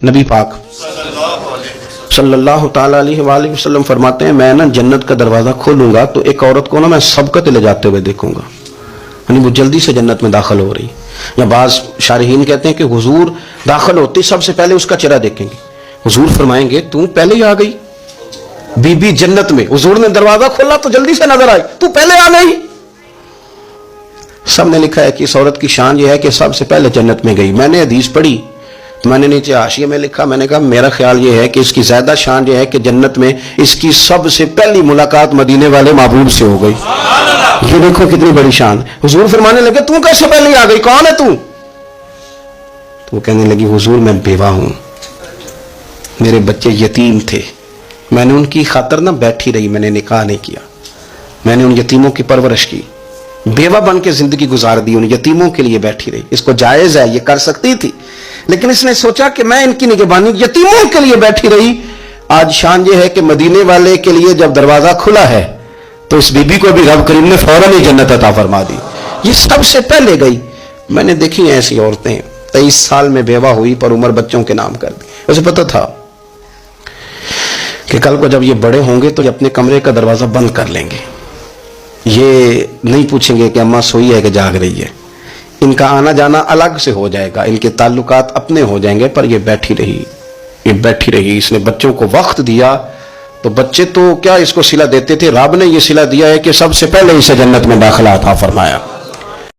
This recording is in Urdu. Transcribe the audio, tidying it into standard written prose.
نبی پاک صلی اللہ تعالیٰ علیہ وآلہ وسلم فرماتے ہیں میں نا جنت کا دروازہ کھولوں گا تو ایک عورت کو نا میں سبقت لے جاتے ہوئے دیکھوں گا، یعنی وہ جلدی سے جنت میں داخل ہو رہی. یا بعض شارحین کہتے ہیں کہ حضور داخل ہوتے سب سے پہلے اس کا چہرہ دیکھیں گے. حضور فرمائیں گے تو پہلے ہی آ گئی بی بی جنت میں، حضور نے دروازہ کھولا تو جلدی سے نظر آئی، تو پہلے آ گئی. سب نے لکھا ہے کہ اس عورت کی شان یہ ہے کہ سب سے پہلے جنت میں گئی. میں نے حدیث پڑھی تو میں نے نیچے حاشیے میں لکھا، میں نے کہا میرا خیال یہ ہے کہ اس کی زیادہ شان یہ ہے کہ جنت میں اس کی سب سے پہلی ملاقات مدینے والے محبوب سے ہو گئی. یہ دیکھو کتنی بڑی شان. حضور فرمانے لگے تو کیسے پہلے آ گئی، کون ہے تو وہ کہنے لگی حضور میں بیوہ ہوں، میرے بچے یتیم تھے، میں نے ان کی خاطر نہ بیٹھی رہی، میں نے نکاح نہیں کیا، میں نے ان یتیموں کی پرورش کی، بیوہ بن کے زندگی گزار دی، ان یتیموں کے لیے بیٹھی رہی. اس کو جائز ہے، یہ کر سکتی تھی، لیکن اس نے سوچا کہ میں ان کی نگہبانی یتیموں کے لیے بیٹھی رہی. آج شان یہ ہے کہ مدینے والے کے لیے جب دروازہ کھلا ہے تو اس بی بی کو بھی رب کریم نے فوراً ہی جنت عطا فرما دی. یہ سب سے پہلے گئی. میں نے دیکھی ہیں ایسی عورتیں 23 سال میں بیوہ ہوئی پر عمر بچوں کے نام کر دی. اسے پتہ تھا کہ کل کو جب یہ بڑے ہوں گے تو یہ اپنے کمرے کا دروازہ بند کر لیں گے، یہ نہیں پوچھیں گے کہ اماں سوئی ہے کہ جاگ رہی ہے. ان کا آنا جانا الگ سے ہو جائے گا، ان کے تعلقات اپنے ہو جائیں گے. پر یہ بیٹھی رہی، یہ بیٹھی رہی. اس نے بچوں کو وقت دیا تو بچے تو کیا اس کو صلہ دیتے تھے، رب نے یہ صلہ دیا ہے کہ سب سے پہلے اسے جنت میں داخلہ عطا فرمایا.